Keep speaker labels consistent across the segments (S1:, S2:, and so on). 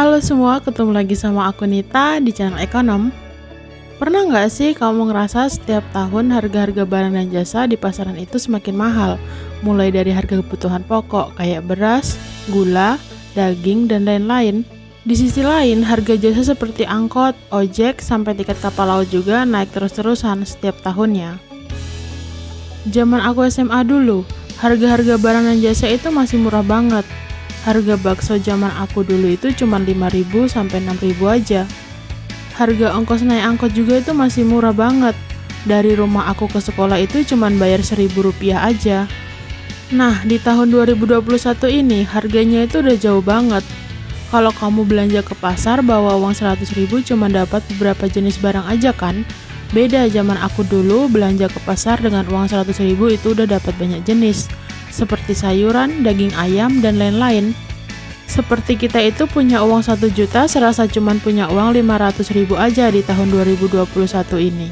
S1: Halo semua, ketemu lagi sama aku Nita di channel Ekonom. Pernah nggak sih kamu ngerasa setiap tahun harga-harga barang dan jasa di pasaran itu semakin mahal? Mulai dari harga kebutuhan pokok kayak beras, gula, daging, dan lain-lain. Di sisi lain, harga jasa seperti angkot, ojek, sampai tiket kapal laut juga naik terus-terusan setiap tahunnya. Zaman aku SMA dulu, harga-harga barang dan jasa itu masih murah banget. Harga bakso zaman aku dulu itu cuma 5.000 sampai 6.000 aja. Harga ongkos naik angkot juga itu masih murah banget. Dari rumah aku ke sekolah itu cuma bayar Rp1.000 aja. Nah, di tahun 2021 ini harganya itu udah jauh banget. Kalau kamu belanja ke pasar bawa uang 100.000 cuma dapat beberapa jenis barang aja kan? Beda zaman aku dulu belanja ke pasar dengan uang 100.000 itu udah dapat banyak jenis. Seperti sayuran, daging ayam, dan lain-lain. Seperti kita itu punya uang 1 juta, serasa cuman punya uang 500.000 aja di tahun 2021 ini.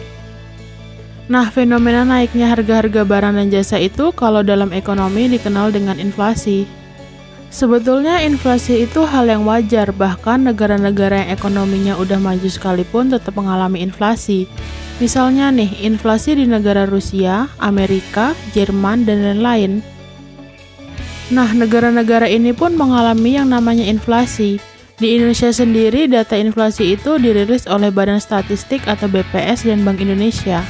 S1: Nah, fenomena naiknya harga-harga barang dan jasa itu kalau dalam ekonomi dikenal dengan inflasi. Sebetulnya inflasi itu hal yang wajar, bahkan negara-negara yang ekonominya udah maju sekalipun tetap mengalami inflasi. Misalnya nih, inflasi di negara Rusia, Amerika, Jerman, dan lain-lain. Nah, negara-negara ini pun mengalami yang namanya inflasi. Di Indonesia sendiri, data inflasi itu dirilis oleh Badan Statistik atau BPS dan Bank Indonesia.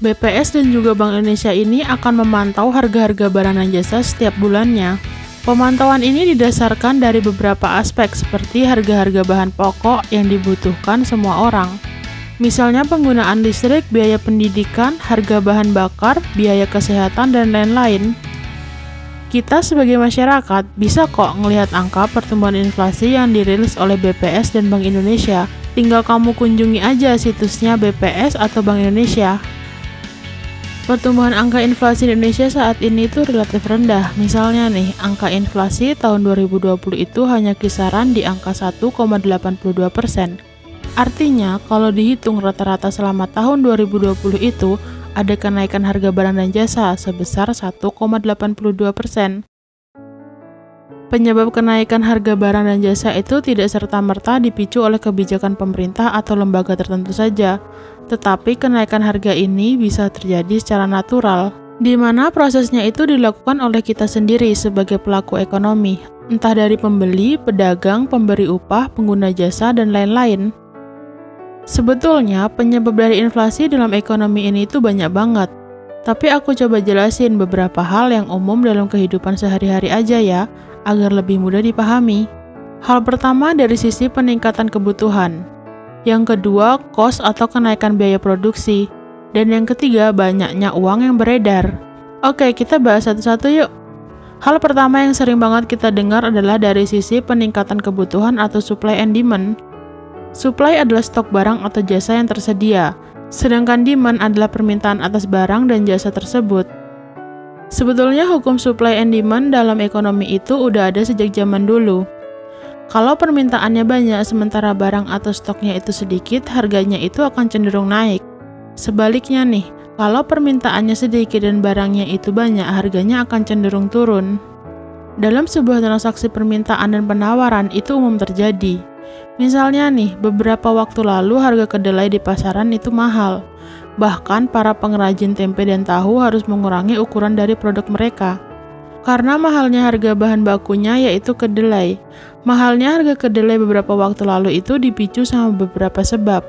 S1: BPS dan juga Bank Indonesia ini akan memantau harga-harga barang dan jasa setiap bulannya. Pemantauan ini didasarkan dari beberapa aspek seperti harga-harga bahan pokok yang dibutuhkan semua orang. Misalnya penggunaan listrik, biaya pendidikan, harga bahan bakar, biaya kesehatan, dan lain-lain. Kita sebagai masyarakat bisa kok ngelihat angka pertumbuhan inflasi yang dirilis oleh BPS dan Bank Indonesia. Tinggal kamu kunjungi aja situsnya BPS atau Bank Indonesia. Pertumbuhan angka inflasi di Indonesia saat ini tuh relatif rendah. Misalnya nih, angka inflasi tahun 2020 itu hanya kisaran di angka 1,82%. Artinya, kalau dihitung rata-rata selama tahun 2020 itu, ada kenaikan harga barang dan jasa sebesar 1,82%. Penyebab kenaikan harga barang dan jasa itu tidak serta-merta dipicu oleh kebijakan pemerintah atau lembaga tertentu saja, tetapi kenaikan harga ini bisa terjadi secara natural, di mana prosesnya itu dilakukan oleh kita sendiri sebagai pelaku ekonomi, entah dari pembeli, pedagang, pemberi upah, pengguna jasa, dan lain-lain. Sebetulnya, penyebab dari inflasi dalam ekonomi ini itu banyak banget. Tapi aku coba jelasin beberapa hal yang umum dalam kehidupan sehari-hari aja ya, agar lebih mudah dipahami. Hal pertama dari sisi peningkatan kebutuhan. Yang kedua, kos atau kenaikan biaya produksi. Dan yang ketiga, banyaknya uang yang beredar. Oke, kita bahas satu-satu yuk. Hal pertama yang sering banget kita dengar adalah dari sisi peningkatan kebutuhan atau supply and demand. Supply adalah stok barang atau jasa yang tersedia, sedangkan demand adalah permintaan atas barang dan jasa tersebut. Sebetulnya hukum supply and demand dalam ekonomi itu udah ada sejak zaman dulu. Kalau permintaannya banyak sementara barang atau stoknya itu sedikit, harganya itu akan cenderung naik. Sebaliknya nih, kalau permintaannya sedikit dan barangnya itu banyak, harganya akan cenderung turun. Dalam sebuah transaksi permintaan dan penawaran itu umum terjadi. Misalnya nih, beberapa waktu lalu harga kedelai di pasaran itu mahal. Bahkan para pengrajin tempe dan tahu harus mengurangi ukuran dari produk mereka. Karena mahalnya harga bahan bakunya yaitu kedelai. Mahalnya harga kedelai beberapa waktu lalu itu dipicu sama beberapa sebab.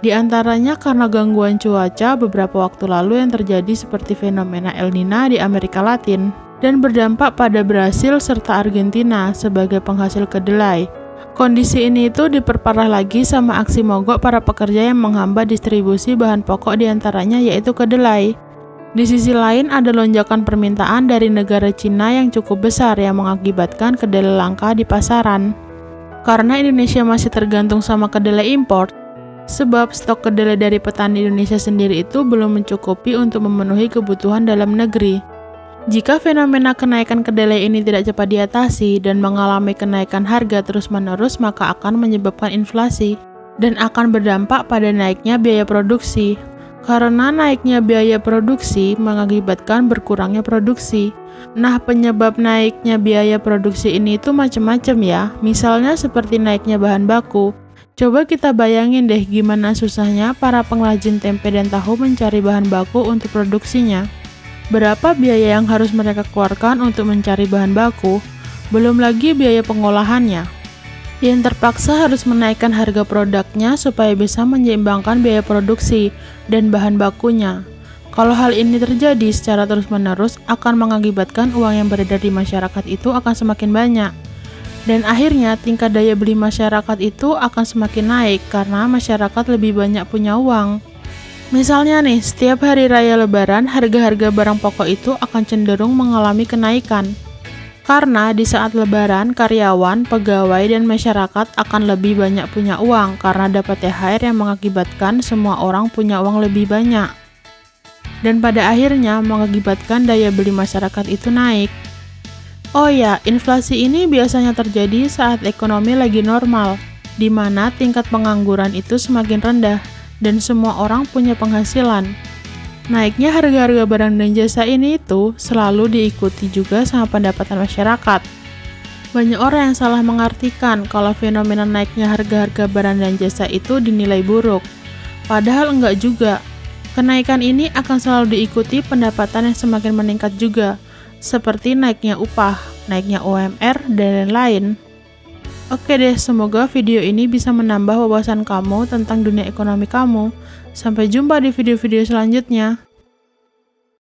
S1: Di antaranya karena gangguan cuaca beberapa waktu lalu yang terjadi seperti fenomena El Nino di Amerika Latin dan berdampak pada Brasil serta Argentina sebagai penghasil kedelai. Kondisi ini itu diperparah lagi sama aksi mogok para pekerja yang menghambat distribusi bahan pokok diantaranya yaitu kedelai. Di sisi lain ada lonjakan permintaan dari negara Cina yang cukup besar yang mengakibatkan kedelai langka di pasaran. Karena Indonesia masih tergantung sama kedelai impor, sebab stok kedelai dari petani Indonesia sendiri itu belum mencukupi untuk memenuhi kebutuhan dalam negeri. Jika fenomena kenaikan kedelai ini tidak cepat diatasi dan mengalami kenaikan harga terus-menerus, maka akan menyebabkan inflasi dan akan berdampak pada naiknya biaya produksi. Karena naiknya biaya produksi mengakibatkan berkurangnya produksi. Nah, penyebab naiknya biaya produksi ini tuh macam-macam ya. Misalnya seperti naiknya bahan baku. Coba kita bayangin deh gimana susahnya para pengrajin tempe dan tahu mencari bahan baku untuk produksinya. Berapa biaya yang harus mereka keluarkan untuk mencari bahan baku? Belum lagi biaya pengolahannya. Yang terpaksa harus menaikkan harga produknya supaya bisa menyeimbangkan biaya produksi dan bahan bakunya. Kalau hal ini terjadi secara terus-menerus akan mengakibatkan uang yang beredar di masyarakat itu akan semakin banyak. Dan akhirnya tingkat daya beli masyarakat itu akan semakin naik karena masyarakat lebih banyak punya uang. Misalnya nih, setiap hari raya lebaran harga-harga barang pokok itu akan cenderung mengalami kenaikan. Karena di saat lebaran, karyawan, pegawai, dan masyarakat akan lebih banyak punya uang karena dapat THR yang mengakibatkan semua orang punya uang lebih banyak. Dan pada akhirnya mengakibatkan daya beli masyarakat itu naik. Oh ya, inflasi ini biasanya terjadi saat ekonomi lagi normal, di mana tingkat pengangguran itu semakin rendah dan semua orang punya penghasilan. Naiknya harga-harga barang dan jasa ini itu selalu diikuti juga sama pendapatan masyarakat. Banyak orang yang salah mengartikan kalau fenomena naiknya harga-harga barang dan jasa itu dinilai buruk. Padahal enggak juga. Kenaikan ini akan selalu diikuti pendapatan yang semakin meningkat juga, seperti naiknya upah, naiknya UMR, dan lain-lain. Oke deh, semoga video ini bisa menambah wawasan kamu tentang dunia ekonomi kamu. Sampai jumpa di video-video selanjutnya.